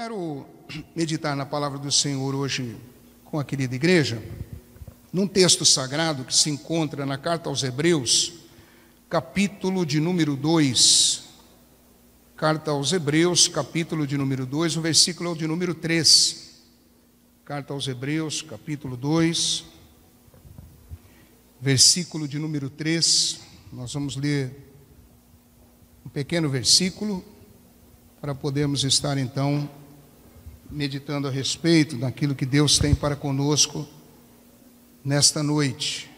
quero meditar na palavra do Senhor hoje com a querida igreja, num texto sagrado que se encontra na carta aos Hebreus, capítulo de número 2. Carta aos Hebreus, capítulo de número 2, o versículo é o de número 3. Carta aos Hebreus, capítulo 2, versículo de número 3. Nós vamos ler um pequeno versículo para podermos estar então meditando a respeito daquilo que Deus tem para conosco nesta noite.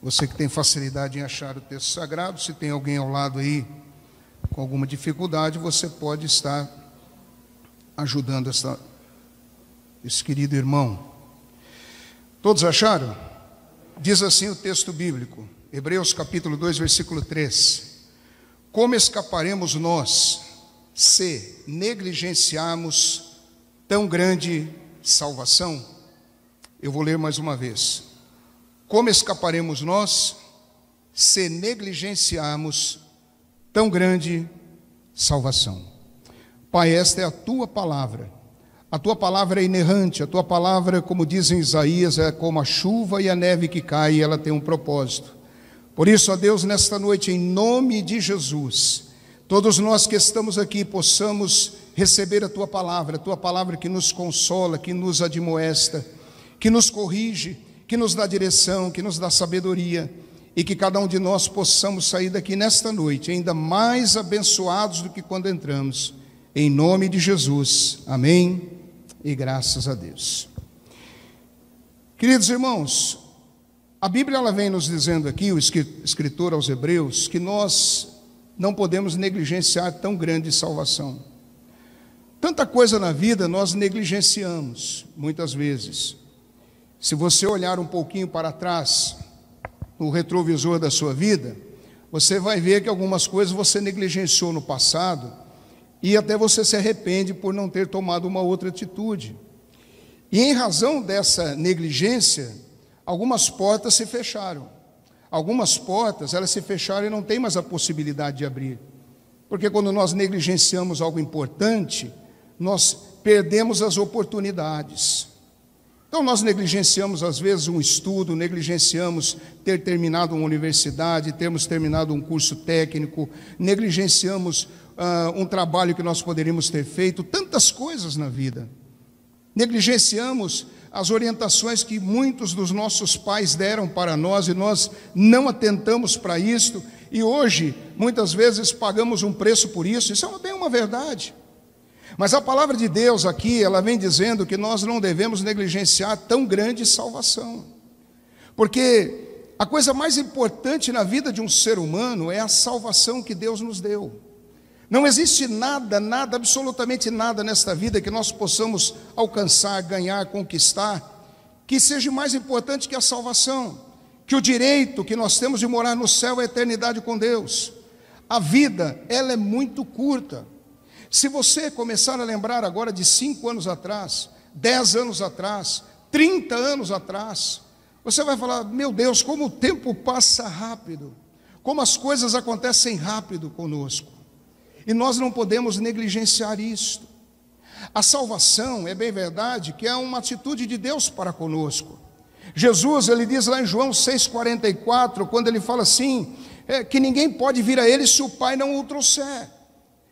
Você que tem facilidade em achar o texto sagrado, se tem alguém ao lado aí com alguma dificuldade, você pode estar ajudando esse querido irmão. Todos acharam? Diz assim o texto bíblico, Hebreus capítulo 2, versículo 3. Como escaparemos nós se negligenciarmos tão grande salvação? Eu vou ler mais uma vez. Como escaparemos nós se negligenciarmos tão grande salvação? Pai, esta é a tua palavra. A tua palavra é inerrante, a tua palavra, como diz em Isaías, é como a chuva e a neve que cai, e ela tem um propósito. Por isso, ó Deus, nesta noite, em nome de Jesus, todos nós que estamos aqui possamos receber a tua palavra que nos consola, que nos admoesta, que nos corrige, que nos dá direção, que nos dá sabedoria, e que cada um de nós possamos sair daqui nesta noite ainda mais abençoados do que quando entramos, em nome de Jesus, amém, e graças a Deus. Queridos irmãos, a Bíblia ela vem nos dizendo aqui, o escritor aos Hebreus, que nós não podemos negligenciar tão grande salvação. Tanta coisa na vida nós negligenciamos, muitas vezes. Se você olhar um pouquinho para trás, no retrovisor da sua vida, você vai ver que algumas coisas você negligenciou no passado, e até você se arrepende por não ter tomado uma outra atitude. E em razão dessa negligência, algumas portas se fecharam. Algumas portas, elas se fecharam e não tem mais a possibilidade de abrir. Porque quando nós negligenciamos algo importante, nós perdemos as oportunidades. Então nós negligenciamos às vezes um estudo, negligenciamos ter terminado uma universidade, termos terminado um curso técnico, negligenciamos um trabalho que nós poderíamos ter feito, tantas coisas na vida. Negligenciamos as orientações que muitos dos nossos pais deram para nós e nós não atentamos para isto, e hoje muitas vezes pagamos um preço por isso. Isso é bem uma verdade. Mas a palavra de Deus aqui, ela vem dizendo que nós não devemos negligenciar tão grande salvação, porque a coisa mais importante na vida de um ser humano é a salvação que Deus nos deu. Não existe nada, absolutamente nada nesta vida que nós possamos alcançar, ganhar, conquistar, que seja mais importante que a salvação, que o direito que nós temos de morar no céu é a eternidade com Deus. A vida, ela é muito curta. Se você começar a lembrar agora de 5 anos atrás, 10 anos atrás, 30 anos atrás, você vai falar, meu Deus, como o tempo passa rápido, como as coisas acontecem rápido conosco. E nós não podemos negligenciar isto. A salvação, é bem verdade, que é uma atitude de Deus para conosco. Jesus, ele diz lá em João 6,44, quando ele fala assim, que ninguém pode vir a ele se o Pai não o trouxer.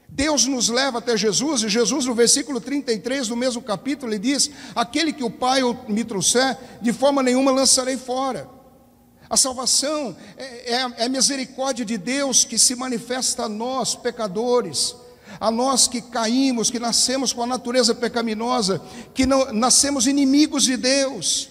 Deus nos leva até Jesus, e Jesus no versículo 33 do mesmo capítulo, ele diz, aquele que o Pai me trouxer, de forma nenhuma lançarei fora. A salvação é a misericórdia de Deus que se manifesta a nós, pecadores, a nós que caímos, que nascemos com a natureza pecaminosa, que não, nascemos inimigos de Deus.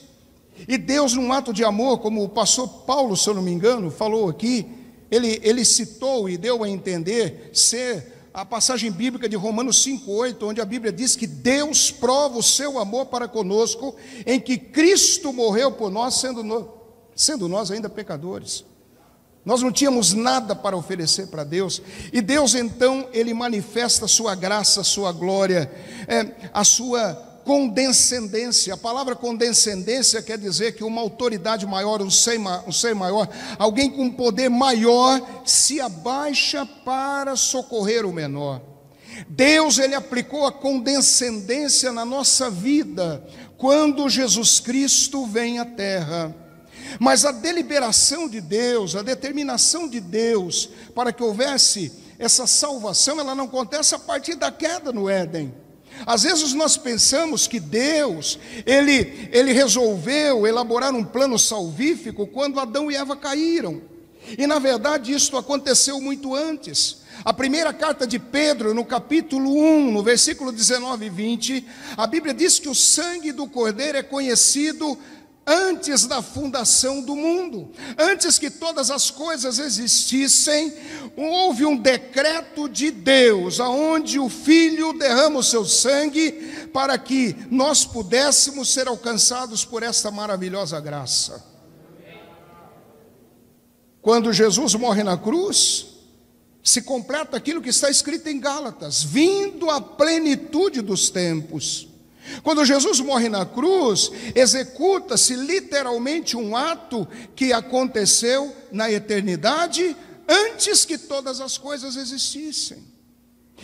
E Deus, num ato de amor, como o pastor Paulo, se eu não me engano, falou aqui, ele citou e deu a entender ser a passagem bíblica de Romanos 5,8, onde a Bíblia diz que Deus prova o seu amor para conosco, em que Cristo morreu por nós, sendo nós ainda pecadores. Nós não tínhamos nada para oferecer para Deus, e Deus então, ele manifesta a sua graça, a sua glória, a sua condescendência. A palavra condescendência quer dizer que uma autoridade maior, um ser maior, alguém com poder maior se abaixa para socorrer o menor. Deus, ele aplicou a condescendência na nossa vida quando Jesus Cristo vem à terra. Mas a deliberação de Deus, a determinação de Deus para que houvesse essa salvação, ela não acontece a partir da queda no Éden. Às vezes nós pensamos que Deus, ele resolveu elaborar um plano salvífico quando Adão e Eva caíram. E na verdade isto aconteceu muito antes. A primeira carta de Pedro, no capítulo 1, no versículo 19 e 20, a Bíblia diz que o sangue do Cordeiro é conhecido antes da fundação do mundo. Antes que todas as coisas existissem, houve um decreto de Deus, aonde o Filho derrama o seu sangue para que nós pudéssemos ser alcançados por esta maravilhosa graça. Quando Jesus morre na cruz, se completa aquilo que está escrito em Gálatas: vindo a plenitude dos tempos. Quando Jesus morre na cruz, executa-se literalmente um ato que aconteceu na eternidade, antes que todas as coisas existissem.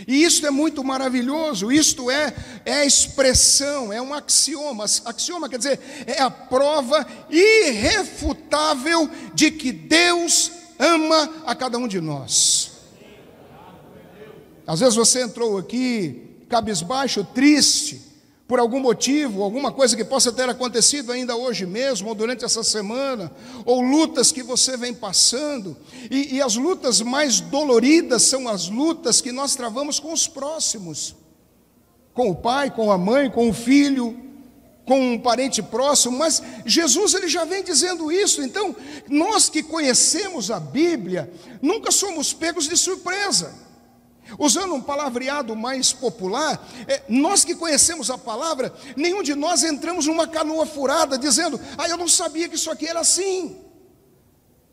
E isto é muito maravilhoso. Isto é a expressão, é um axioma. Axioma quer dizer, é a prova irrefutável de que Deus ama a cada um de nós. Às vezes você entrou aqui cabisbaixo, triste, por algum motivo, alguma coisa que possa ter acontecido ainda hoje mesmo, ou durante essa semana, ou lutas que você vem passando, e as lutas mais doloridas são as lutas que nós travamos com os próximos, com o pai, com a mãe, com o filho, com um parente próximo. Mas Jesus, ele já vem dizendo isso. Então, nós que conhecemos a Bíblia, nunca somos pegos de surpresa. Usando um palavreado mais popular, nós que conhecemos a palavra, nenhum de nós entramos numa canoa furada dizendo: eu não sabia que isso aqui era assim.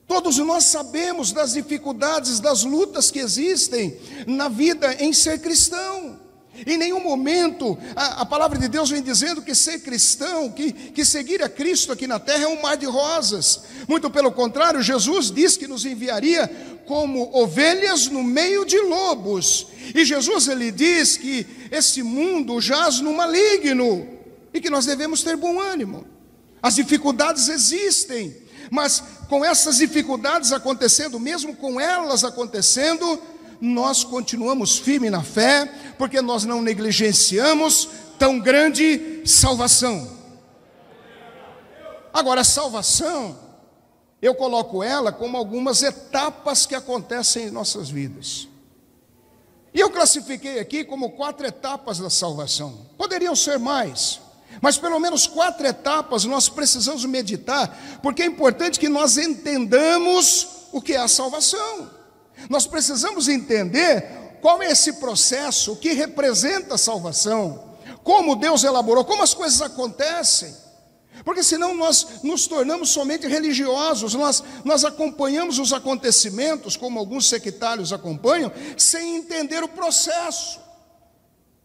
Todos nós sabemos das dificuldades, das lutas que existem na vida em ser cristão. Em nenhum momento a palavra de Deus vem dizendo que ser cristão, que seguir a Cristo aqui na terra é um mar de rosas. Muito pelo contrário, Jesus diz que nos enviaria como ovelhas no meio de lobos. E Jesus, ele diz que esse mundo jaz no maligno e que nós devemos ter bom ânimo. As dificuldades existem, mas com essas dificuldades acontecendo, mesmo com elas acontecendo, nós continuamos firmes na fé, porque nós não negligenciamos tão grande salvação. Agora, a salvação, eu coloco ela como algumas etapas que acontecem em nossas vidas. E eu classifiquei aqui como 4 etapas da salvação. Poderiam ser mais, mas pelo menos 4 etapas nós precisamos meditar, porque é importante que nós entendamos o que é a salvação. Nós precisamos entender qual é esse processo, o que representa a salvação, como Deus elaborou, como as coisas acontecem. Porque senão nós nos tornamos somente religiosos, nós acompanhamos os acontecimentos, como alguns sectários acompanham, sem entender o processo.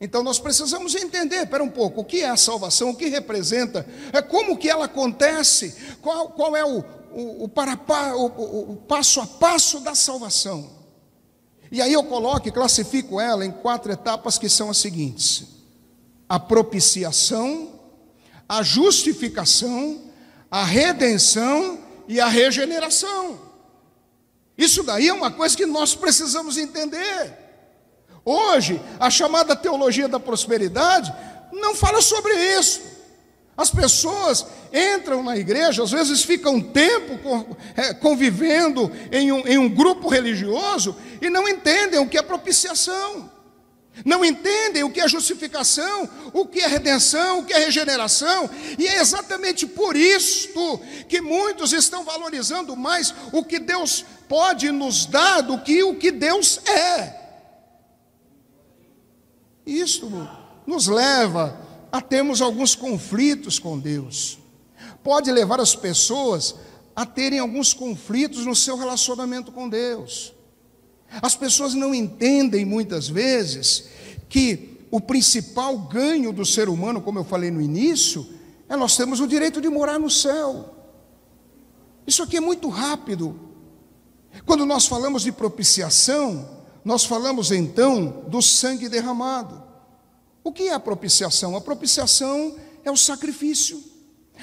Então nós precisamos entender, espera um pouco, o que é a salvação, o que representa, como que ela acontece, qual é o passo a passo da salvação. E aí eu coloco e classifico ela em 4 etapas que são as seguintes: a propiciação, a justificação, a redenção e a regeneração. Isso daí é uma coisa que nós precisamos entender. Hoje, a chamada teologia da prosperidade não fala sobre isso. As pessoas entram na igreja, às vezes ficam um tempo convivendo em um grupo religioso e não entendem o que é propiciação, não entendem o que é justificação, o que é redenção, o que é regeneração. E é exatamente por isto que muitos estão valorizando mais o que Deus pode nos dar do que o que Deus é. Isto nos leva a termos alguns conflitos com Deus. Pode levar as pessoas a terem alguns conflitos no seu relacionamento com Deus. As pessoas não entendem muitas vezes que o principal ganho do ser humano, como eu falei no início, é nós temos o direito de morar no céu. Isso aqui é muito rápido. Quando nós falamos de propiciação, nós falamos então do sangue derramado. O que é a propiciação? A propiciação é o sacrifício.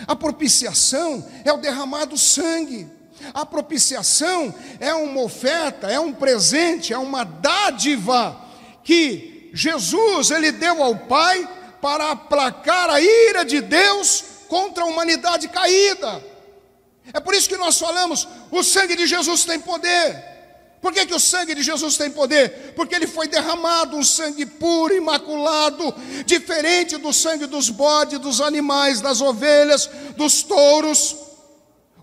A propiciação é o derramado sangue. A propiciação é uma oferta, é um presente, é uma dádiva que Jesus ele deu ao Pai para aplacar a ira de Deus contra a humanidade caída. É por isso que nós falamos, o sangue de Jesus tem poder. Por que o sangue de Jesus tem poder? Porque ele foi derramado, um sangue puro, imaculado, diferente do sangue dos bodes, dos animais, das ovelhas, dos touros.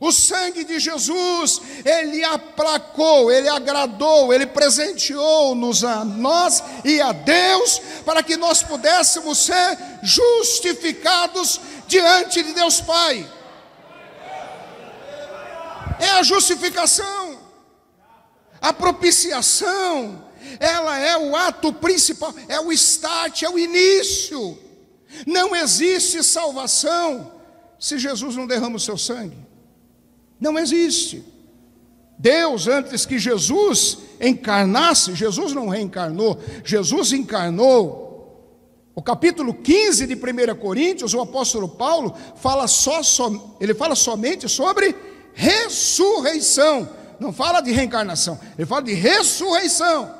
O sangue de Jesus, ele aplacou, ele agradou, ele presenteou-nos a nós e a Deus, para que nós pudéssemos ser justificados diante de Deus Pai. É a justificação. A propiciação, ela é o ato principal, é o start, é o início. Não existe salvação se Jesus não derrama o seu sangue. Não existe. Deus, antes que Jesus encarnasse, Jesus não reencarnou, Jesus encarnou. O capítulo 15 de 1 Coríntios, o apóstolo Paulo ele fala somente sobre ressurreição. Não fala de reencarnação, ele fala de ressurreição.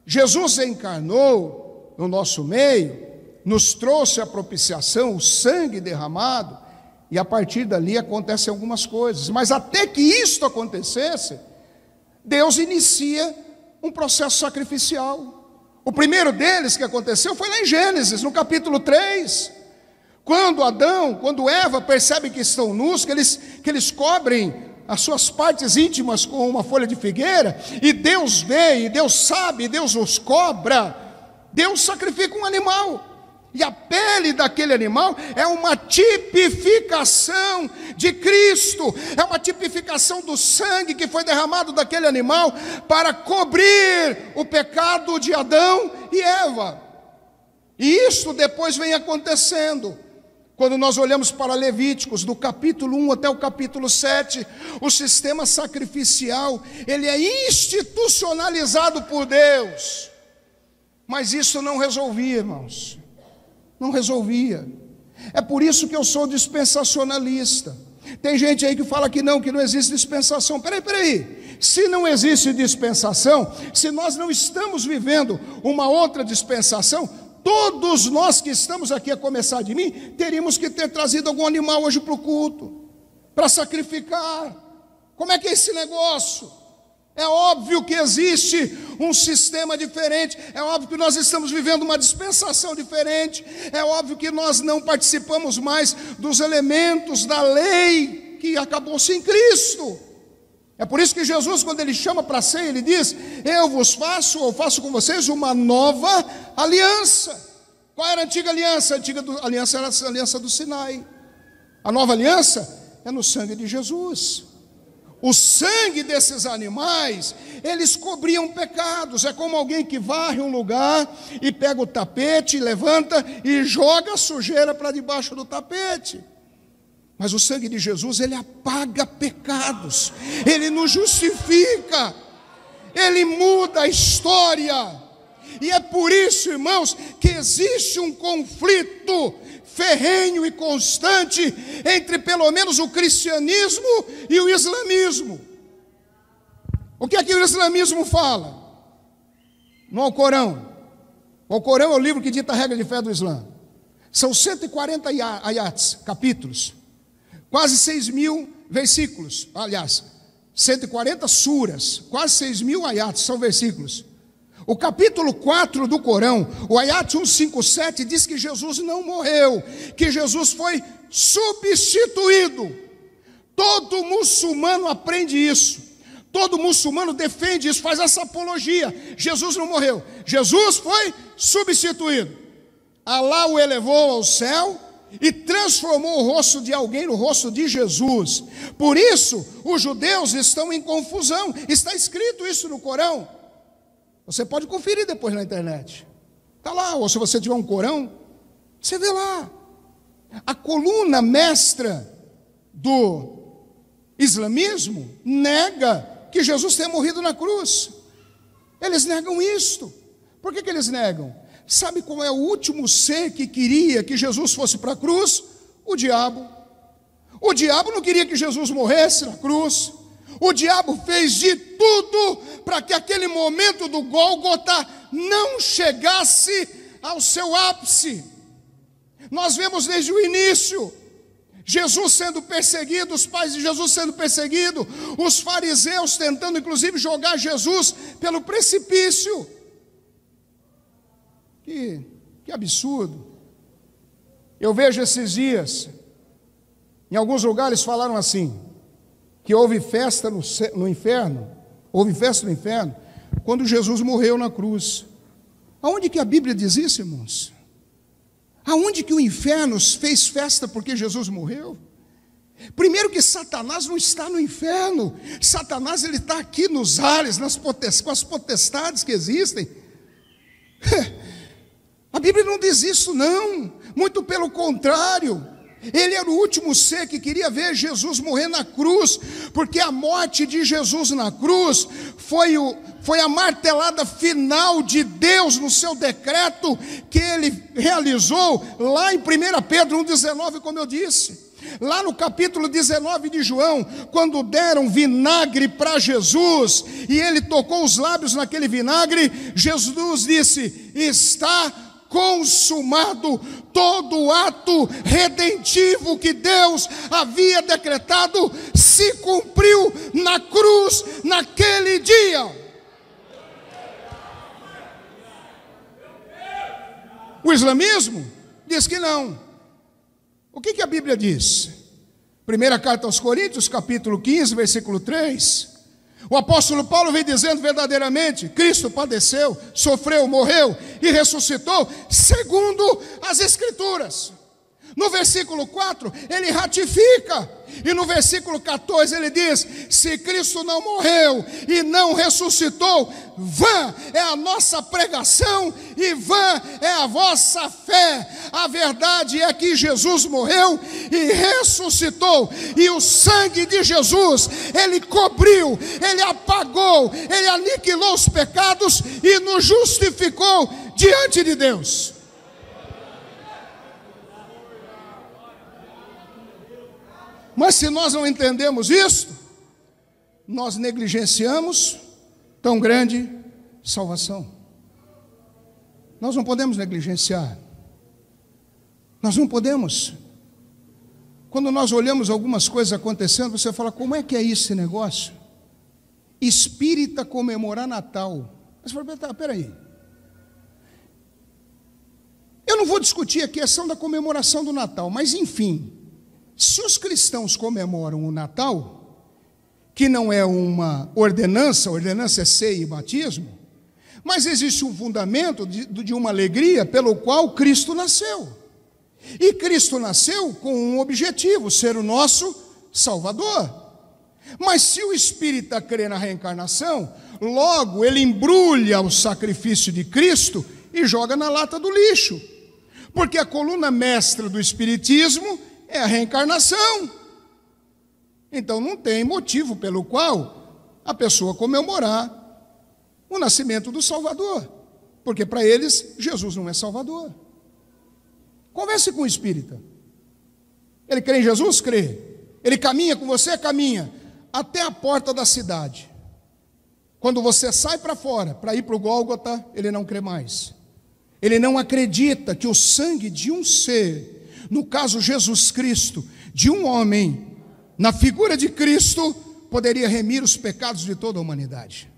Jesus encarnou no nosso meio, nos trouxe a propiciação, o sangue derramado, e a partir dali acontecem algumas coisas. Mas até que isto acontecesse, Deus inicia um processo sacrificial. O primeiro deles que aconteceu foi lá em Gênesis, no capítulo 3. Quando Eva percebe que estão nus, que eles cobrem as suas partes íntimas com uma folha de figueira, e Deus vê, e Deus sabe, e Deus os cobra, Deus sacrifica um animal, e a pele daquele animal é uma tipificação de Cristo, é uma tipificação do sangue que foi derramado daquele animal para cobrir o pecado de Adão e Eva. E isso depois vem acontecendo. Quando nós olhamos para Levíticos, do capítulo 1 até o capítulo 7, o sistema sacrificial, ele é institucionalizado por Deus. Mas isso não resolvia, irmãos. Não resolvia. É por isso que eu sou dispensacionalista. Tem gente aí que fala que não existe dispensação. Peraí. Se não existe dispensação, se nós não estamos vivendo uma outra dispensação, todos nós que estamos aqui, a começar de mim, teríamos que ter trazido algum animal hoje para o culto, para sacrificar. Como é que é esse negócio? É óbvio que existe um sistema diferente, é óbvio que nós estamos vivendo uma dispensação diferente, é óbvio que nós não participamos mais dos elementos da lei que acabou-se em Cristo. É por isso que Jesus, quando ele chama para a ceia, ele diz: eu faço com vocês uma nova aliança. Qual era a antiga aliança? A antiga aliança era a aliança do Sinai. A nova aliança é no sangue de Jesus. O sangue desses animais, eles cobriam pecados. É como alguém que varre um lugar e pega o tapete, levanta e joga a sujeira para debaixo do tapete. Mas o sangue de Jesus, ele apaga pecados, ele nos justifica, ele muda a história. E é por isso, irmãos, que existe um conflito ferrenho e constante entre pelo menos o cristianismo e o islamismo. O que é que o islamismo fala? No Alcorão. O Alcorão é o livro que dita a regra de fé do Islã. São 140 ayats, capítulos. Quase 6.000 versículos, aliás, 140 suras, quase 6.000 ayats, são versículos. O capítulo 4 do Corão, o ayat 157, diz que Jesus não morreu, que Jesus foi substituído. Todo muçulmano aprende isso, todo muçulmano defende isso, faz essa apologia. Jesus não morreu, Jesus foi substituído. Alá o elevou ao céu e transformou o rosto de alguém no rosto de Jesus. Por isso, os judeus estão em confusão. Está escrito isso no Corão. Você pode conferir depois na internet. Está lá, ou se você tiver um Corão, você vê lá. A coluna mestra do islamismo nega que Jesus tenha morrido na cruz. Eles negam isto. Por que eles negam? Sabe qual é o último ser que queria que Jesus fosse para a cruz? O diabo. O diabo não queria que Jesus morresse na cruz. O diabo fez de tudo para que aquele momento do Gólgota não chegasse ao seu ápice. Nós vemos desde o início Jesus sendo perseguido, os pais de Jesus sendo perseguidos, os fariseus tentando inclusive jogar Jesus pelo precipício. Que absurdo. Eu vejo esses dias, em alguns lugares falaram assim, que houve festa no inferno, quando Jesus morreu na cruz. Aonde que a Bíblia diz isso, irmãos? Aonde que o inferno fez festa porque Jesus morreu? Primeiro que Satanás não está no inferno. Satanás ele está aqui nos ares, com as potestades que existem. A Bíblia não diz isso não, muito pelo contrário. Ele era o último ser que queria ver Jesus morrer na cruz, porque a morte de Jesus na cruz foi a martelada final de Deus no seu decreto que ele realizou lá em 1 Pedro 1,19, como eu disse. Lá no capítulo 19 de João, quando deram vinagre para Jesus, e ele tocou os lábios naquele vinagre, Jesus disse: está consumado. Todo o ato redentivo que Deus havia decretado se cumpriu na cruz naquele dia. O islamismo diz que não. O que a Bíblia diz? Primeira carta aos Coríntios, capítulo 15, versículo 3. O apóstolo Paulo vem dizendo verdadeiramente: Cristo padeceu, sofreu, morreu e ressuscitou segundo as Escrituras. No versículo 4 ele ratifica, e no versículo 14 ele diz: se Cristo não morreu e não ressuscitou, vã é a nossa pregação e vã é a vossa fé. A verdade é que Jesus morreu e ressuscitou, e o sangue de Jesus, ele cobriu, ele apagou, ele aniquilou os pecados e nos justificou diante de Deus. Mas se nós não entendemos isso, nós negligenciamos tão grande salvação. Nós não podemos negligenciar. Nós não podemos. Quando nós olhamos algumas coisas acontecendo, você fala: como é que é esse negócio? Espírita comemorar Natal. Mas você fala: peraí. Eu não vou discutir a questão da comemoração do Natal, mas enfim, se os cristãos comemoram o Natal, que não é uma ordenança, ordenança é ceia e batismo, mas existe um fundamento de uma alegria pelo qual Cristo nasceu. E Cristo nasceu com um objetivo: ser o nosso Salvador. Mas se o espírita crê na reencarnação, logo ele embrulha o sacrifício de Cristo e joga na lata do lixo, porque a coluna mestra do espiritismo é a reencarnação. Então não tem motivo pelo qual a pessoa comemorar o nascimento do Salvador, porque para eles Jesus não é Salvador. Converse com o espírita. Ele crê em Jesus? Crê. Ele caminha com você? Caminha até a porta da cidade. Quando você sai para fora para ir para o Gólgota, ele não crê mais. Ele não acredita que o sangue de um ser, no caso Jesus Cristo, de um homem, na figura de Cristo, poderia remir os pecados de toda a humanidade.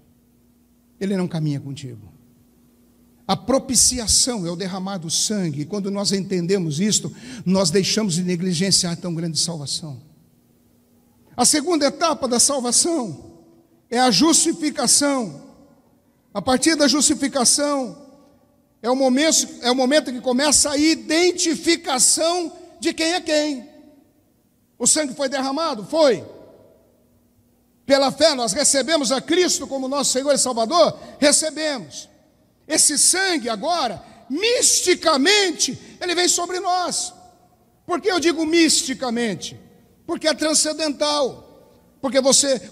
Ele não caminha contigo. A propiciação é o derramar do sangue, e quando nós entendemos isto, nós deixamos de negligenciar tão grande salvação. A segunda etapa da salvação é a justificação. A partir da justificação, é o momento que começa a identificação de quem é quem. O sangue foi derramado? Foi. Pela fé nós recebemos a Cristo como nosso Senhor e Salvador? Recebemos. Esse sangue agora, misticamente, ele vem sobre nós. Por que eu digo misticamente? Porque é transcendental. Porque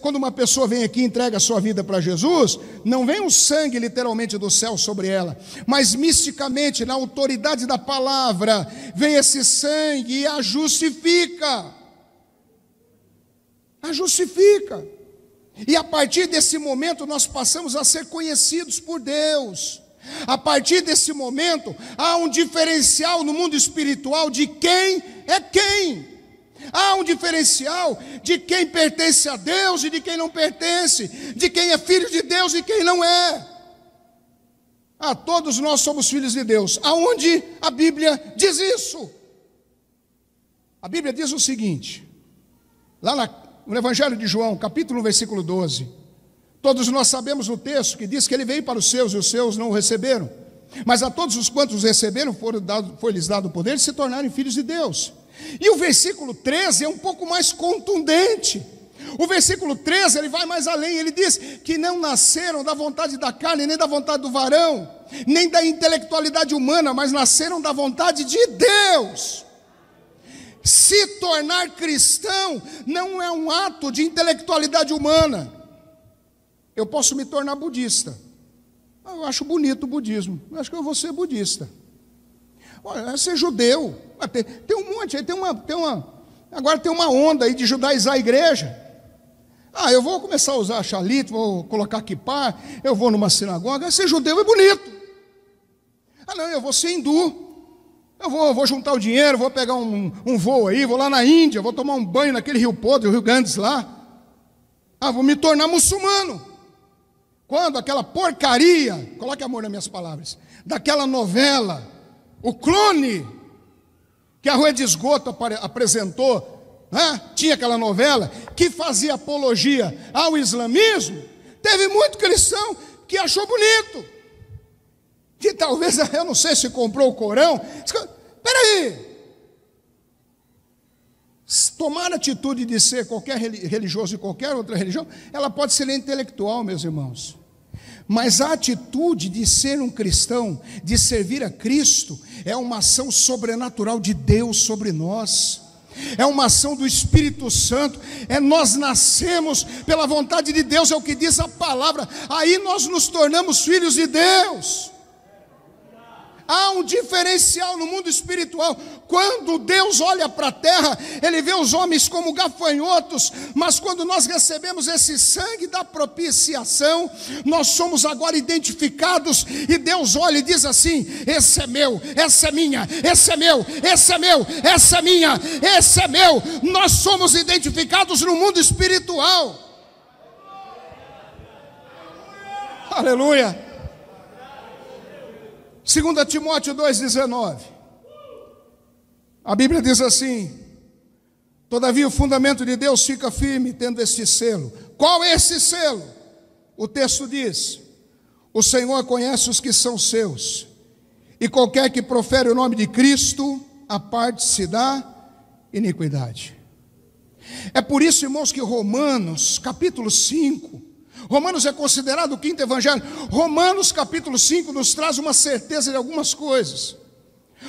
quando uma pessoa vem aqui e entrega a sua vida para Jesus, não vem o sangue literalmente do céu sobre ela, mas misticamente, na autoridade da palavra, vem esse sangue e a justifica. A justifica. E a partir desse momento nós passamos a ser conhecidos por Deus. A partir desse momento há um diferencial no mundo espiritual de quem é quem. Há um diferencial de quem pertence a Deus e de quem não pertence, de quem é filho de Deus e quem não é. Todos nós somos filhos de Deus. Aonde a Bíblia diz isso? A Bíblia diz o seguinte, lá no Evangelho de João, capítulo 1, versículo 12. Todos nós sabemos o texto que diz que ele veio para os seus e os seus não o receberam. Mas a todos os quantos receberam, foi-lhes dado o poder de se tornarem filhos de Deus. E o versículo 13 é um pouco mais contundente. O versículo 13, ele vai mais além, ele diz que não nasceram da vontade da carne, nem da vontade do varão, nem da intelectualidade humana, mas nasceram da vontade de Deus. Se tornar cristão não é um ato de intelectualidade humana. Eu posso me tornar budista. Eu acho bonito o budismo, eu acho que eu vou ser budista. Olha, ser judeu, tem um monte, agora tem uma onda aí de judaizar a igreja. Eu vou começar a usar xalito, vou colocar kippah, eu vou numa sinagoga. Ser judeu é bonito. Não, eu vou ser hindu. Eu vou juntar o dinheiro, vou pegar um voo aí, vou lá na Índia, vou tomar um banho naquele rio podre, o Rio Ganges lá. Vou me tornar muçulmano. Quando aquela porcaria, coloque amor nas minhas palavras, daquela novela, o Clone, que a Rua de Esgoto apresentou, tinha aquela novela que fazia apologia ao islamismo, teve muito cristão que achou bonito, que talvez, eu não sei se comprou o Corão. Espera aí, tomar a atitude de ser qualquer religioso de qualquer outra religião, ela pode ser intelectual, meus irmãos, mas a atitude de ser um cristão, de servir a Cristo, é uma ação sobrenatural de Deus sobre nós, é uma ação do Espírito Santo, nós nascemos pela vontade de Deus, é o que diz a palavra, aí nós nos tornamos filhos de Deus. Há um diferencial no mundo espiritual. Quando Deus olha para a terra, Ele vê os homens como gafanhotos, mas quando nós recebemos esse sangue da propiciação, nós somos agora identificados, e Deus olha e diz assim: esse é meu, essa é minha, esse é meu, esse é meu, essa é minha, esse é meu. Nós somos identificados no mundo espiritual. Aleluia. 2 Timóteo 2,19, a Bíblia diz assim: todavia o fundamento de Deus fica firme, tendo este selo. Qual é esse selo? O texto diz: o Senhor conhece os que são seus, e qualquer que profere o nome de Cristo, aparte-se da iniquidade. É por isso, irmãos, que Romanos capítulo 5, Romanos é considerado o quinto evangelho. Romanos capítulo 5 nos traz uma certeza de algumas coisas.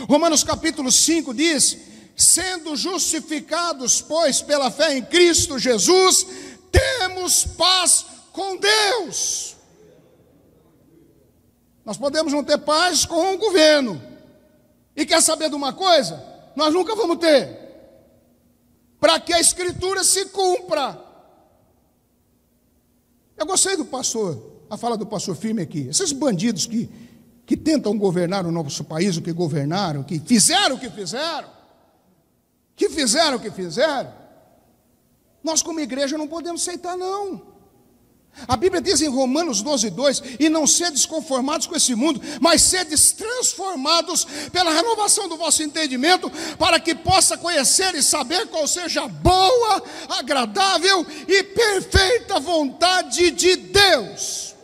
Romanos capítulo 5 diz: sendo justificados, pois, pela fé em Cristo Jesus, temos paz com Deus. Nós podemos não ter paz com o governo, e quer saber de uma coisa? Nós nunca vamos ter, para que a Escritura se cumpra. Eu gostei do pastor, a fala do pastor firme aqui. Esses bandidos que tentam governar o nosso país, o que governaram, que fizeram o que fizeram, nós como igreja não podemos aceitar, não. A Bíblia diz em Romanos 12:2: e não sedes conformados com esse mundo, mas sedes transformados pela renovação do vosso entendimento, para que possa conhecer e saber qual seja a boa, agradável e perfeita vontade de Deus.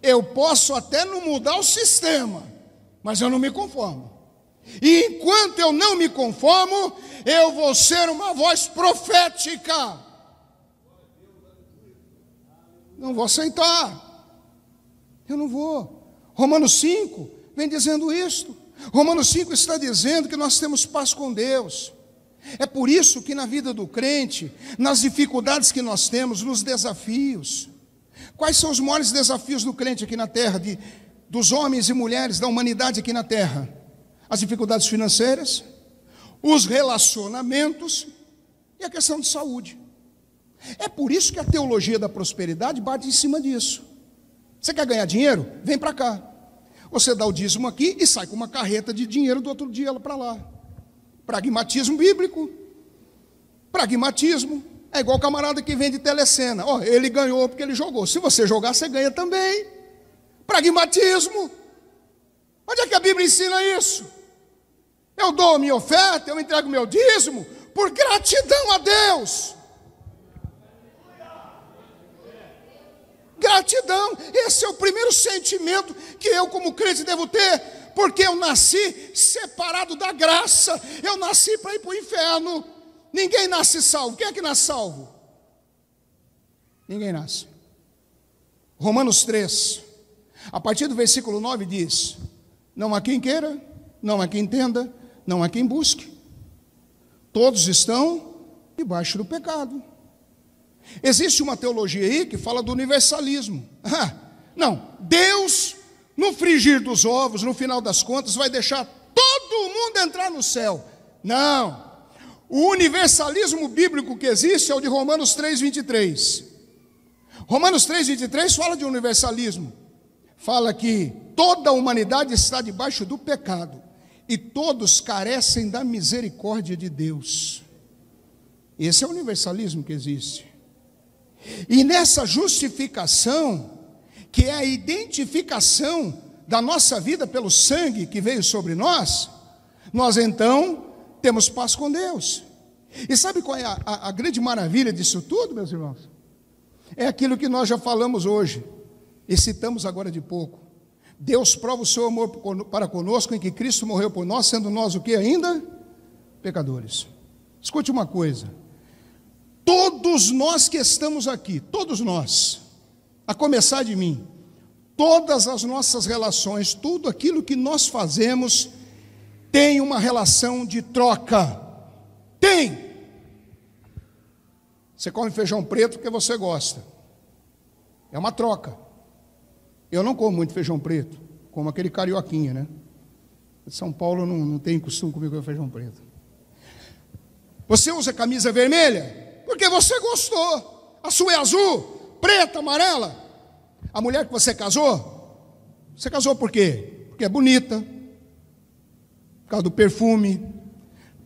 Eu posso até não mudar o sistema, mas eu não me conformo. E enquanto eu não me conformo, eu vou ser uma voz profética. Não vou aceitar, eu não vou. Romanos 5 vem dizendo isto. Romanos 5 está dizendo que nós temos paz com Deus. É por isso que na vida do crente, nas dificuldades que nós temos, nos desafios, quais são os maiores desafios do crente aqui na terra, dos homens e mulheres, da humanidade aqui na terra? As dificuldades financeiras, os relacionamentos e a questão de saúde. É por isso que a teologia da prosperidade bate em cima disso. Você quer ganhar dinheiro? Vem para cá. Você dá o dízimo aqui e sai com uma carreta de dinheiro do outro dia para lá. Pragmatismo bíblico. Pragmatismo. É igual o camarada que vende telecena. Ó, ele ganhou porque ele jogou. Se você jogar, você ganha também. Pragmatismo. Onde é que a Bíblia ensina isso? Eu dou minha oferta, eu entrego meu dízimo por gratidão a Deus. Gratidão, esse é o primeiro sentimento que eu como crente devo ter, porque eu nasci separado da graça, eu nasci para ir para o inferno. Ninguém nasce salvo. Quem é que nasce salvo? Ninguém nasce. Romanos 3, a partir do versículo 9 diz: não há quem queira, não há quem entenda, não há quem busque, todos estão debaixo do pecado. Existe uma teologia aí que fala do universalismo. Não, Deus, no frigir dos ovos, no final das contas, vai deixar todo mundo entrar no céu. Não, o universalismo bíblico que existe é o de Romanos 3:23. Romanos 3:23 fala de universalismo. Fala que toda a humanidade está debaixo do pecado e todos carecem da misericórdia de Deus. Esse é o universalismo que existe. E nessa justificação, que é a identificação da nossa vida pelo sangue que veio sobre nós, nós então temos paz com Deus. E sabe qual é a grande maravilha disso tudo, meus irmãos? É aquilo que nós já falamos hoje e citamos agora de pouco. Deus prova o seu amor para conosco em que Cristo morreu por nós, sendo nós o que ainda? Pecadores. Escute uma coisa. Todos nós que estamos aqui, todos nós, a começar de mim, todas as nossas relações, tudo aquilo que nós fazemos, tem uma relação de troca. Tem! Você come feijão preto porque você gosta. É uma troca. Eu não como muito feijão preto, como aquele carioquinha, né? São Paulo não tem costume comer feijão preto. Você usa camisa vermelha? Porque você gostou. A sua é azul, preta, amarela. A mulher que você casou por quê? Porque é bonita, por causa do perfume,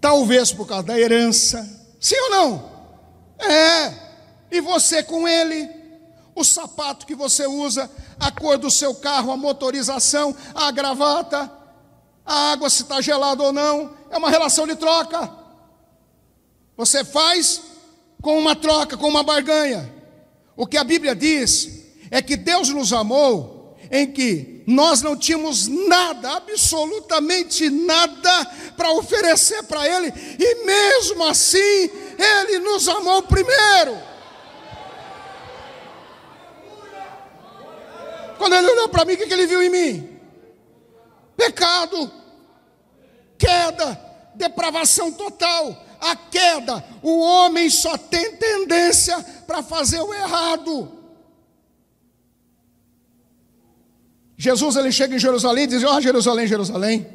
talvez por causa da herança. Sim ou não? É. E você com ele, o sapato que você usa, a cor do seu carro, a motorização, a gravata, a água se está gelada ou não, é uma relação de troca. Você faz com uma troca, com uma barganha. O que a Bíblia diz é que Deus nos amou em que nós não tínhamos nada, absolutamente nada para oferecer para Ele, e mesmo assim Ele nos amou primeiro. Quando Ele olhou para mim, o que Ele viu em mim? Pecado, queda, depravação total. A queda, o homem só tem tendência para fazer o errado. Jesus, ele chega em Jerusalém e diz: ó, Jerusalém, Jerusalém,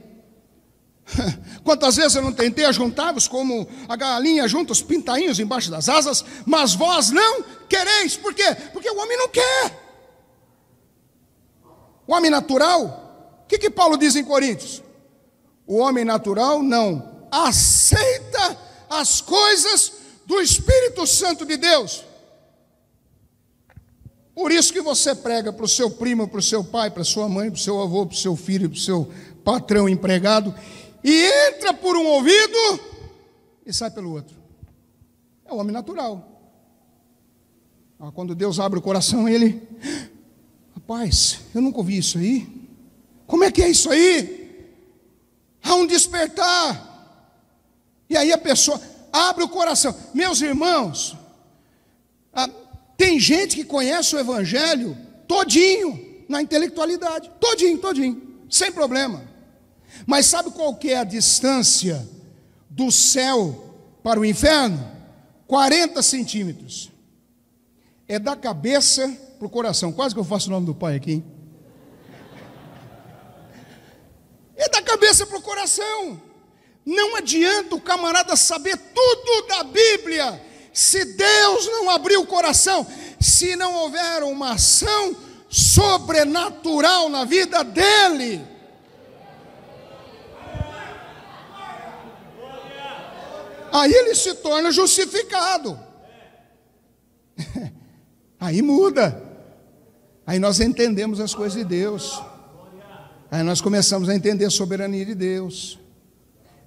quantas vezes eu não tentei ajuntar-vos como a galinha junta os pintainhos embaixo das asas, mas vós não quereis. Por quê? Porque o homem não quer. O homem natural, o que Paulo diz em Coríntios? O homem natural não aceita as coisas do Espírito Santo de Deus. Por isso que você prega para o seu primo, para o seu pai, para a sua mãe, para o seu avô, para o seu filho, para o seu patrão empregado, e entra por um ouvido e sai pelo outro. É o homem natural. Quando Deus abre o coração, ele: rapaz, eu nunca ouvi isso aí. Como é que é isso aí? Há um despertar. E aí a pessoa abre o coração. Meus irmãos, tem gente que conhece o Evangelho todinho, na intelectualidade, todinho, sem problema. Mas sabe qual que é a distância do céu para o inferno? 40 centímetros. É da cabeça para o coração. Quase que eu faço o nome do pai aqui, hein? É da cabeça para o coração. Não adianta o camarada saber tudo da Bíblia, se Deus não abrir o coração, se não houver uma ação sobrenatural na vida dele. Aí ele se torna justificado. Aí muda. Aí nós entendemos as coisas de Deus. Aí nós começamos a entender a soberania de Deus.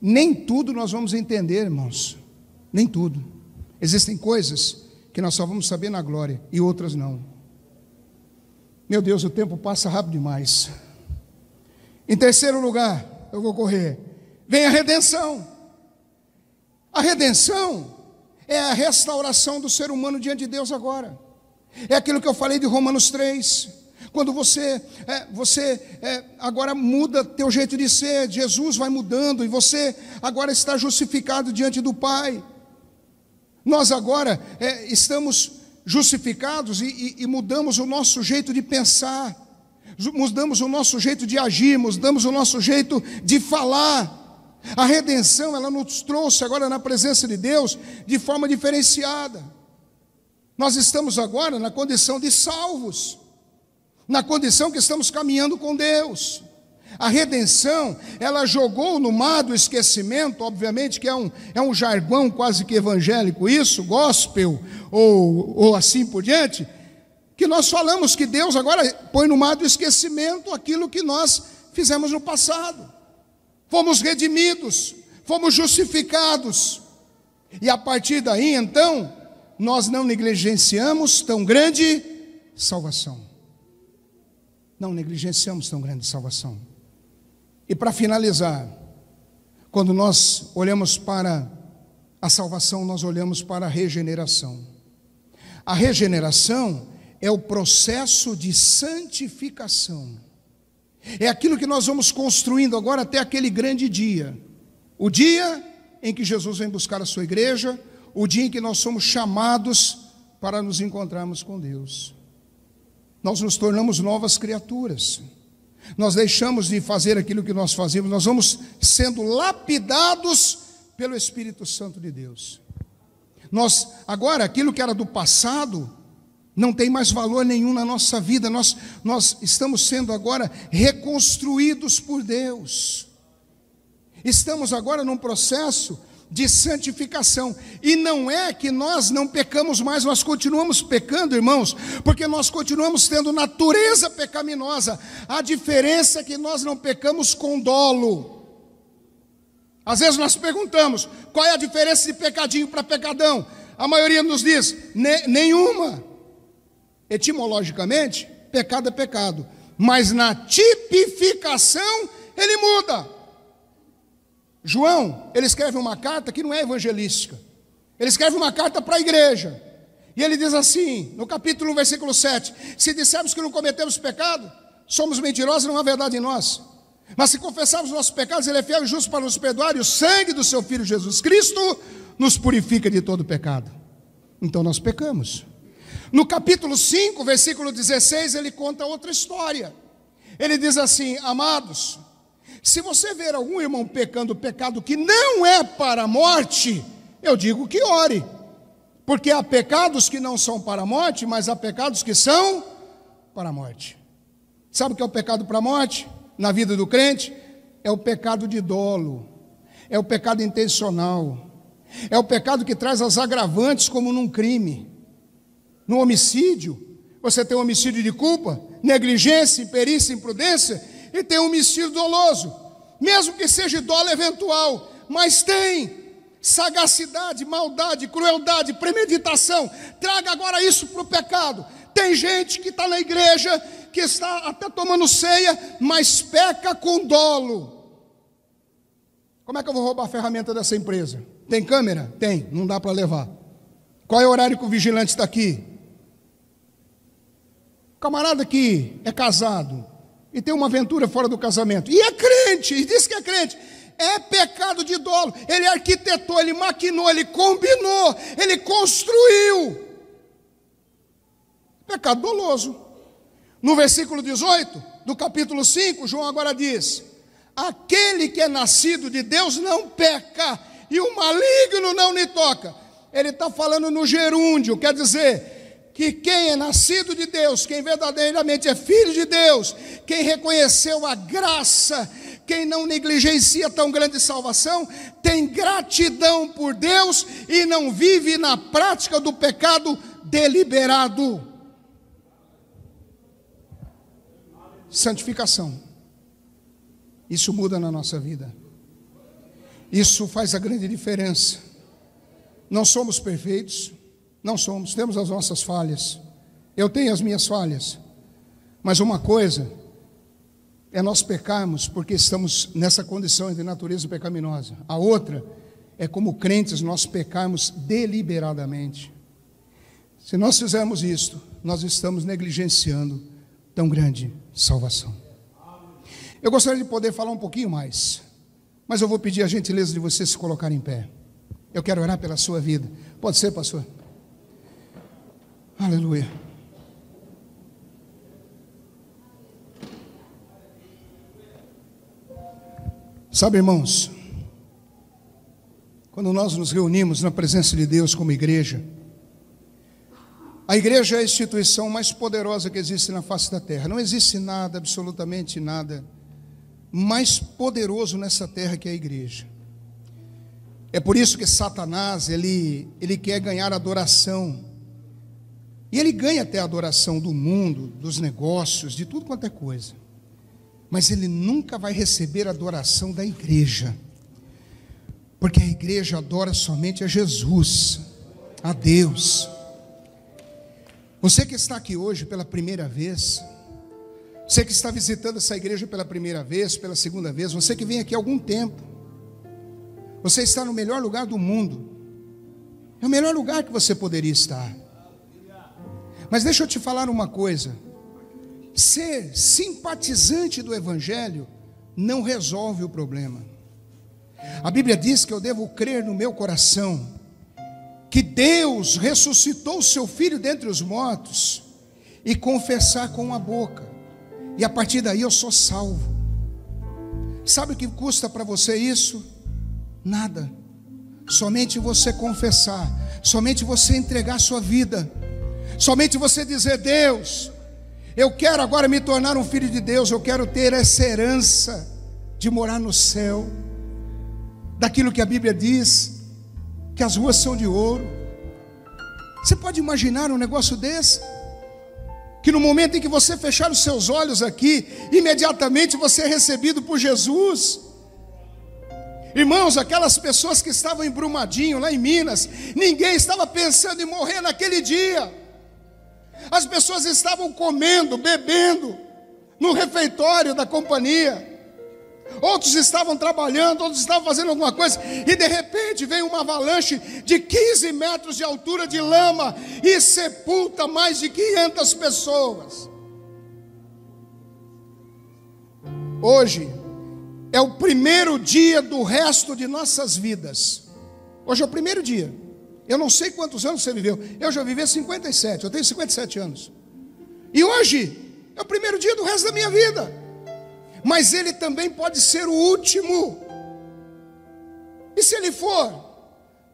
Nem tudo nós vamos entender, irmãos. Nem tudo. Existem coisas que nós só vamos saber na glória e outras não. Meu Deus, o tempo passa rápido demais. Em terceiro lugar, eu vou correr. Vem a redenção. A redenção é a restauração do ser humano diante de Deus agora. É aquilo que eu falei de Romanos 3. Quando você agora muda teu jeito de ser, Jesus vai mudando e você agora está justificado diante do Pai. Nós agora estamos justificados e mudamos o nosso jeito de pensar, mudamos o nosso jeito de agir, mudamos o nosso jeito de falar. A redenção, ela nos trouxe agora na presença de Deus de forma diferenciada. Nós estamos agora na condição de salvos, na condição que estamos caminhando com Deus. A redenção, ela jogou no mar do esquecimento, obviamente que é um jargão quase que evangélico isso, gospel, ou assim por diante, que nós falamos que Deus agora põe no mar do esquecimento aquilo que nós fizemos no passado. Fomos redimidos, fomos justificados, e a partir daí então, nós não negligenciamos tão grande salvação. Não negligenciamos tão grande salvação. E para finalizar, quando nós olhamos para a salvação, nós olhamos para a regeneração. A regeneração é o processo de santificação. É aquilo que nós vamos construindo agora até aquele grande dia. O dia em que Jesus vem buscar a sua igreja, o dia em que nós somos chamados para nos encontrarmos com Deus. Nós nos tornamos novas criaturas. Nós deixamos de fazer aquilo que nós fazíamos, nós vamos sendo lapidados pelo Espírito Santo de Deus. Agora, aquilo que era do passado não tem mais valor nenhum na nossa vida. Nós estamos sendo agora reconstruídos por Deus. Estamos agora num processo de santificação. E não é que nós não pecamos mais, nós continuamos pecando, irmãos, porque nós continuamos tendo natureza pecaminosa. A diferença é que nós não pecamos com dolo. Às vezes nós perguntamos, qual é a diferença de pecadinho para pecadão? A maioria nos diz, nenhuma. Etimologicamente, pecado é pecado, mas na tipificação ele muda. João, ele escreve uma carta que não é evangelística, ele escreve uma carta para a igreja, e ele diz assim, no capítulo 1, versículo 7, se dissermos que não cometemos pecado, somos mentirosos e não há verdade em nós. Mas se confessarmos nossos pecados, ele é fiel e justo para nos perdoar, e o sangue do seu Filho Jesus Cristo nos purifica de todo pecado. Então nós pecamos. No capítulo 5, versículo 16, ele conta outra história. Ele diz assim, amados, se você ver algum irmão pecando pecado que não é para a morte, eu digo que ore, porque há pecados que não são para a morte, mas há pecados que são para a morte. Sabe o que é o pecado para a morte? Na vida do crente, é o pecado de dolo, é o pecado intencional, é o pecado que traz as agravantes como num crime. No homicídio, você tem homicídio de culpa, negligência, imperícia, imprudência, e tem homicídio doloso, mesmo que seja dolo eventual, mas tem sagacidade, maldade, crueldade, premeditação. Traga agora isso para o pecado. Tem gente que está na igreja, que está até tomando ceia, mas peca com dolo. Como é que eu vou roubar a ferramenta dessa empresa? Tem câmera? Tem, não dá para levar. Qual é o horário que o vigilante está aqui? Camarada que é casado e tem uma aventura fora do casamento, e é crente, e diz que é crente, É pecado de dolo. Ele arquitetou, ele maquinou, ele combinou, ele construiu. Pecado doloso. No versículo 18 do capítulo 5, João agora diz: aquele que é nascido de Deus não peca, e o maligno não lhe toca. Ele está falando no gerúndio, quer dizer que quem é nascido de Deus, quem verdadeiramente é filho de Deus, quem reconheceu a graça, quem não negligencia tão grande salvação, tem gratidão por Deus e não vive na prática do pecado deliberado. Santificação. Isso muda na nossa vida. Isso faz a grande diferença. Não somos perfeitos, não somos, temos as nossas falhas. Eu tenho as minhas falhas. Mas uma coisa é nós pecarmos porque estamos nessa condição de natureza pecaminosa. A outra é como crentes nós pecarmos deliberadamente. Se nós fizermos isto, nós estamos negligenciando tão grande salvação. Eu gostaria de poder falar um pouquinho mais, mas eu vou pedir a gentileza de você se colocar em pé. Eu quero orar pela sua vida. Pode ser, pastor? Aleluia. Sabe, irmãos, quando nós nos reunimos na presença de Deus como igreja, a igreja é a instituição mais poderosa que existe na face da terra. Não existe nada, absolutamente nada, mais poderoso nessa terra que a igreja. É por isso que Satanás, ele quer ganhar adoração. E ele ganha até a adoração do mundo, dos negócios, de tudo quanto é coisa. Mas ele nunca vai receber a adoração da igreja. Porque a igreja adora somente a Jesus, a Deus. Você que está aqui hoje pela primeira vez, você que está visitando essa igreja pela primeira vez, pela segunda vez, você que vem aqui há algum tempo, você está no melhor lugar do mundo. É o melhor lugar que você poderia estar. Mas deixa eu te falar uma coisa. Ser simpatizante do Evangelho não resolve o problema. A Bíblia diz que eu devo crer no meu coração que Deus ressuscitou o seu Filho dentre os mortos e confessar com a boca. E a partir daí eu sou salvo. Sabe o que custa para você isso? Nada. Somente você confessar, somente você entregar sua vida, somente você dizer: Deus, eu quero agora me tornar um filho de Deus, eu quero ter essa herança de morar no céu, daquilo que a Bíblia diz, que as ruas são de ouro. Você pode imaginar um negócio desse? Que no momento em que você fechar os seus olhos aqui, imediatamente você é recebido por Jesus. Irmãos, aquelas pessoas que estavam em Brumadinho, lá em Minas, ninguém estava pensando em morrer naquele dia. As pessoas estavam comendo, bebendo no refeitório da companhia. Outros estavam trabalhando, outros estavam fazendo alguma coisa, e de repente vem uma avalanche de 15 metros de altura de lama e sepulta mais de 500 pessoas. Hoje é o primeiro dia do resto de nossas vidas. Hoje é o primeiro dia. Eu não sei quantos anos você viveu. Eu já vivi 57, eu tenho 57 anos. E hoje é o primeiro dia do resto da minha vida. Mas ele também pode ser o último. E se ele for,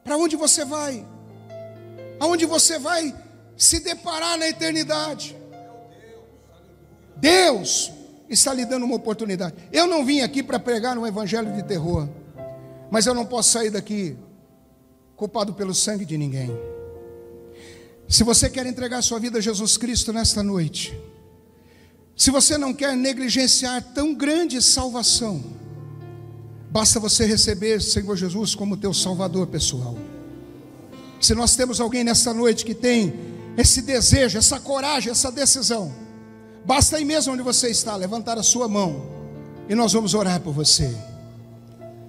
para onde você vai? Aonde você vai se deparar na eternidade? Deus está lhe dando uma oportunidade. Eu não vim aqui para pregar um evangelho de terror, mas eu não posso sair daqui culpado pelo sangue de ninguém. Se você quer entregar sua vida a Jesus Cristo nesta noite, se você não quer negligenciar tão grande salvação, basta você receber Senhor Jesus como teu Salvador pessoal. Se nós temos alguém nesta noite que tem esse desejo, essa coragem, essa decisão, basta aí mesmo onde você está levantar a sua mão e nós vamos orar por você.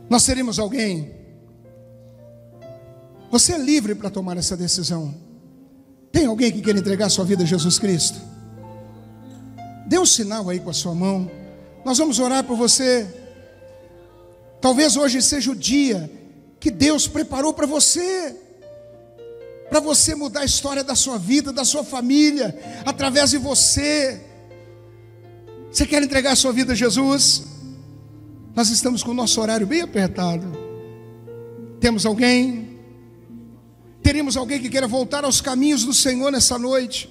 Nós teremos alguém. Você é livre para tomar essa decisão. Tem alguém que quer entregar sua vida a Jesus Cristo? Dê um sinal aí com a sua mão. Nós vamos orar por você. Talvez hoje seja o dia que Deus preparou para você mudar a história da sua vida, da sua família, através de você. Você quer entregar a sua vida a Jesus? Nós estamos com o nosso horário bem apertado. Temos alguém? Teremos alguém que queira voltar aos caminhos do Senhor nessa noite?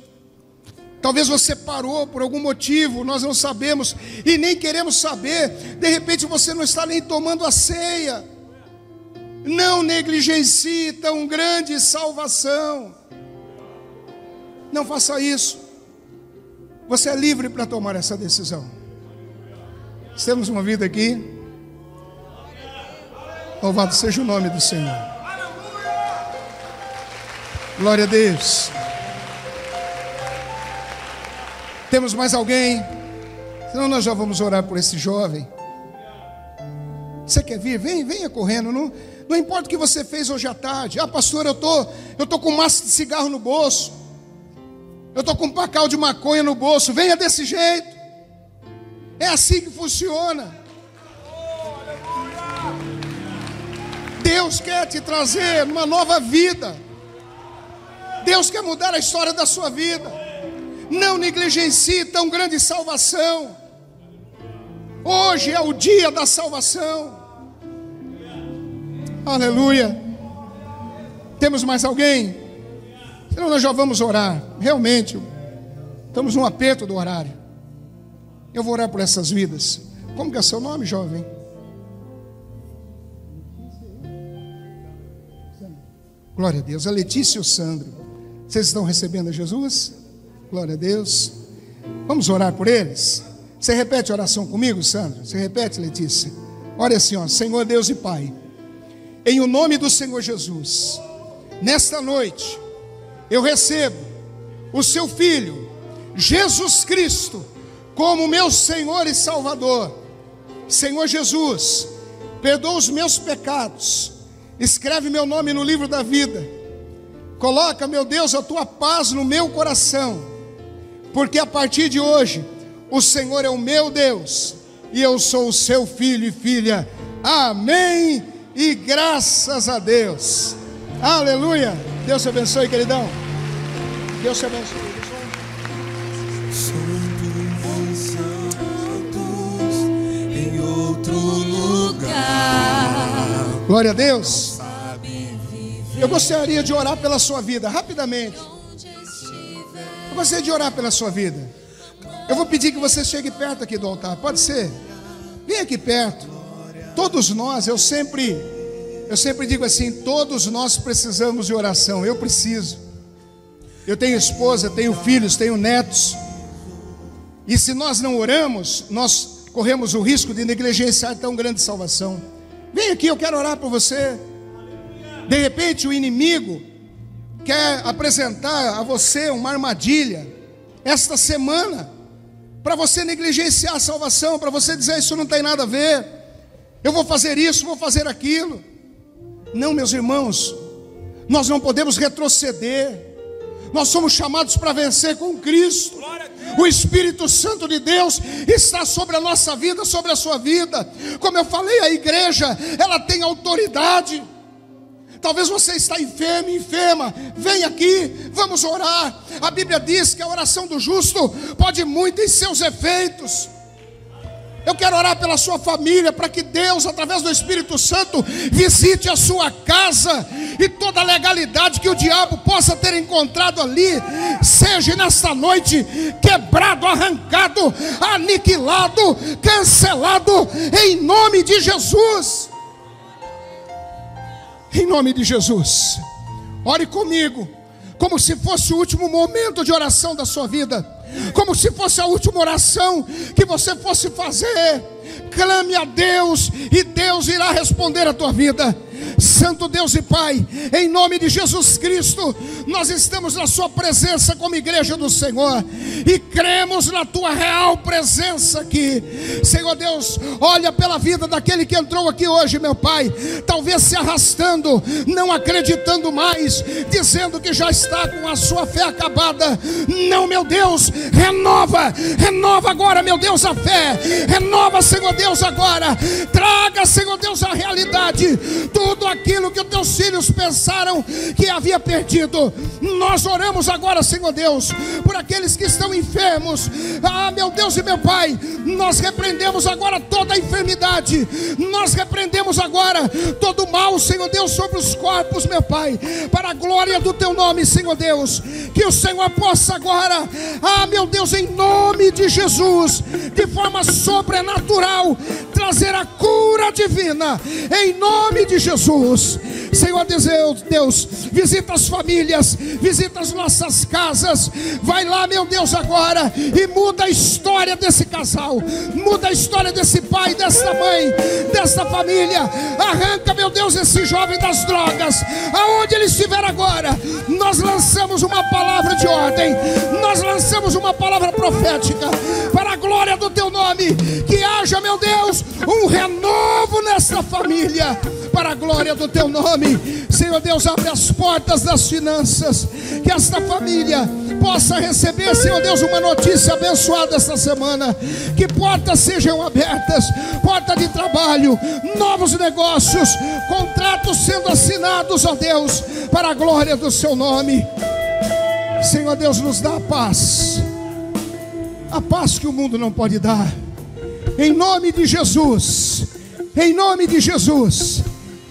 Talvez você parou por algum motivo, nós não sabemos e nem queremos saber. De repente você não está nem tomando a ceia. Não negligencie tão grande salvação. Não faça isso. Você é livre para tomar essa decisão. Temos uma vida aqui. Louvado seja o nome do Senhor. Glória a Deus. Temos mais alguém? Senão nós já vamos orar por esse jovem. Você quer vir? Venha correndo. Não importa o que você fez hoje à tarde. Ah, pastor, eu tô com maço de cigarro no bolso. Eu tô com um pacal de maconha no bolso. Venha desse jeito. É assim que funciona. Deus quer te trazer uma nova vida. Deus quer mudar a história da sua vida. Não negligencie tão grande salvação. Hoje é o dia da salvação. Aleluia. Temos mais alguém? Senão nós já vamos orar. Realmente, estamos num aperto do horário. Eu vou orar por essas vidas. Como que é seu nome, jovem? Glória a Deus. A Letícia e o Sandro. Vocês estão recebendo a Jesus? Glória a Deus. Vamos orar por eles? Você repete a oração comigo, Sandro? Você repete, Letícia? Ore assim, ó. Senhor Deus e Pai, em o nome do Senhor Jesus, nesta noite, eu recebo o seu Filho, Jesus Cristo, como meu Senhor e Salvador. Senhor Jesus, perdoa os meus pecados, escreve meu nome no livro da vida, coloca, meu Deus, a tua paz no meu coração, porque a partir de hoje, o Senhor é o meu Deus, e eu sou o seu filho e filha. Amém, e graças a Deus. Aleluia. Deus te abençoe, queridão. Deus te abençoe. Em outro lugar. Glória a Deus. Eu gostaria de orar pela sua vida, rapidamente. Eu gostaria de orar pela sua vida. Eu vou pedir que você chegue perto aqui do altar, pode ser? Vem aqui perto. Todos nós, eu sempre digo assim, todos nós precisamos de oração. Eu preciso. Eu tenho esposa, tenho filhos, tenho netos. E se nós não oramos, nós corremos o risco de negligenciar tão grande salvação. Vem aqui, eu quero orar por você. De repente o inimigo quer apresentar a você uma armadilha esta semana, para você negligenciar a salvação, para você dizer, isso não tem nada a ver, eu vou fazer isso, vou fazer aquilo. Não, meus irmãos, nós não podemos retroceder. Nós somos chamados para vencer com Cristo. O Espírito Santo de Deus está sobre a nossa vida, sobre a sua vida. Como eu falei, a igreja, ela tem autoridade. Talvez você está enfermo, enferma. Vem aqui, vamos orar. A Bíblia diz que a oração do justo pode muito em seus efeitos. Eu quero orar pela sua família, para que Deus, através do Espírito Santo, visite a sua casa, e toda a legalidade que o diabo possa ter encontrado ali, seja nesta noite quebrado, arrancado, aniquilado, cancelado, em nome de Jesus. Em nome de Jesus. Ore comigo, como se fosse o último momento de oração da sua vida, como se fosse a última oração que você fosse fazer. Clame a Deus, e Deus irá responder a tua vida. Santo Deus e Pai, em nome de Jesus Cristo, nós estamos na sua presença como igreja do Senhor e cremos na tua real presença aqui. Senhor Deus, olha pela vida daquele que entrou aqui hoje, meu Pai, talvez se arrastando, não acreditando mais, dizendo que já está com a sua fé acabada. Não, meu Deus, renova agora, meu Deus, a fé, renova, Senhor Deus, agora, traga, Senhor Deus, a realidade, tudo aquilo que os teus filhos pensaram que havia perdido. Nós oramos agora, Senhor Deus, por aqueles que estão enfermos. Meu Deus e meu Pai, nós repreendemos agora toda a enfermidade, nós repreendemos agora todo o mal, Senhor Deus, sobre os corpos, meu Pai, para a glória do teu nome, Senhor Deus. Que o Senhor possa agora, meu Deus, em nome de Jesus, de forma sobrenatural, trazer a cura divina, em nome de Jesus. Senhor Deus, visita as famílias, visita as nossas casas, vai lá, meu Deus, agora, e muda a história desse casal, muda a história desse pai, dessa mãe, dessa família. Arranca, meu Deus, esse jovem das drogas, aonde ele estiver agora. Nós lançamos uma palavra de ordem, nós lançamos uma palavra profética, para a glória do teu nome, que haja, meu Deus, um renovo nessa família, para a glória do teu nome. Senhor Deus, abre as portas das finanças, que esta família possa receber, Senhor Deus, uma notícia abençoada esta semana, que portas sejam abertas, porta de trabalho, novos negócios, contratos sendo assinados, ó Deus, para a glória do seu nome. Senhor Deus, nos dá a paz que o mundo não pode dar, em nome de Jesus, em nome de Jesus.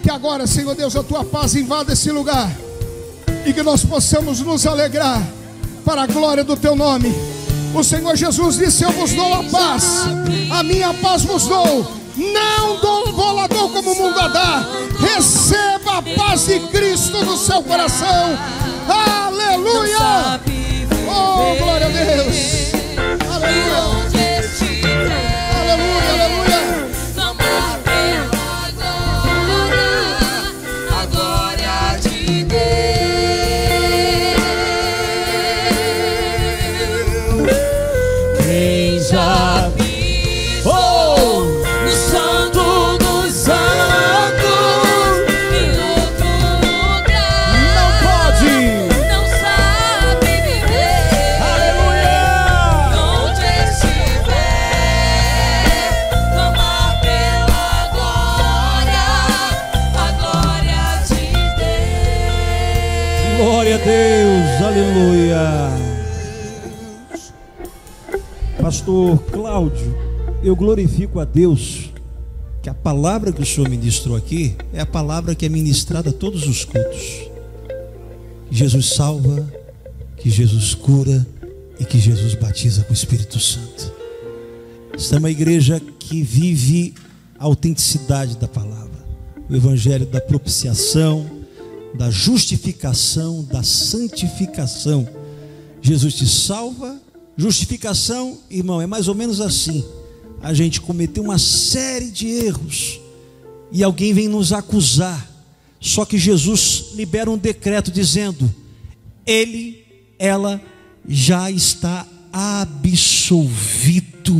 Que agora, Senhor Deus, a tua paz invada esse lugar, e que nós possamos nos alegrar para a glória do teu nome. O Senhor Jesus disse: eu vos dou a paz, a minha paz vos dou, não dou como o mundo a dá. Receba a paz de Cristo no seu coração. Aleluia! Oh, glória a Deus! Aleluia! Aleluia, aleluia! Glória a Deus, aleluia. Pastor Cláudio, eu glorifico a Deus que a palavra que o senhor ministrou aqui é a palavra que é ministrada a todos os cultos. Que Jesus salva, que Jesus cura e que Jesus batiza com o Espírito Santo. Esta é uma igreja que vive a autenticidade da palavra, o evangelho da propiciação, da justificação, da santificação. Jesus te salva. Justificação, irmão, é mais ou menos assim: a gente cometeu uma série de erros e alguém vem nos acusar, só que Jesus libera um decreto dizendo: ela já está absolvido,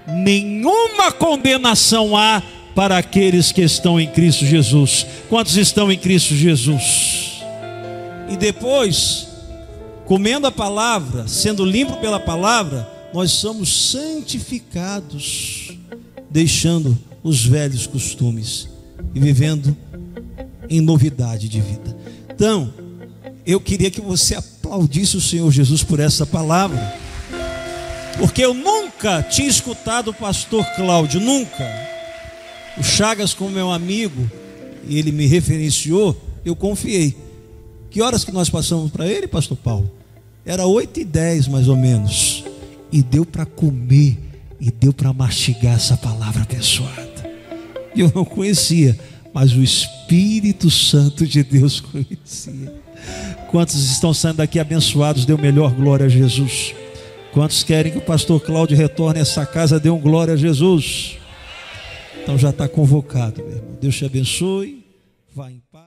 nenhuma condenação há para aqueles que estão em Cristo Jesus. Quantos estão em Cristo Jesus? E depois, comendo a palavra, sendo limpo pela palavra, nós somos santificados, deixando os velhos costumes e vivendo em novidade de vida. Então, eu queria que você aplaudisse o Senhor Jesus por essa palavra, porque eu nunca tinha escutado o pastor Cláudio, nunca. O Chagas, como meu amigo, e ele me referenciou, eu confiei. Que horas que nós passamos para ele, pastor Paulo? Era 8h10 mais ou menos. E deu para comer, e deu para mastigar essa palavra abençoada. E eu não conhecia, mas o Espírito Santo de Deus conhecia. Quantos estão saindo daqui abençoados? Dê o melhor glória a Jesus. Quantos querem que o pastor Cláudio retorne a essa casa? Dê um glória a Jesus. Então já está convocado, meu irmão. Deus te abençoe. Vá em paz.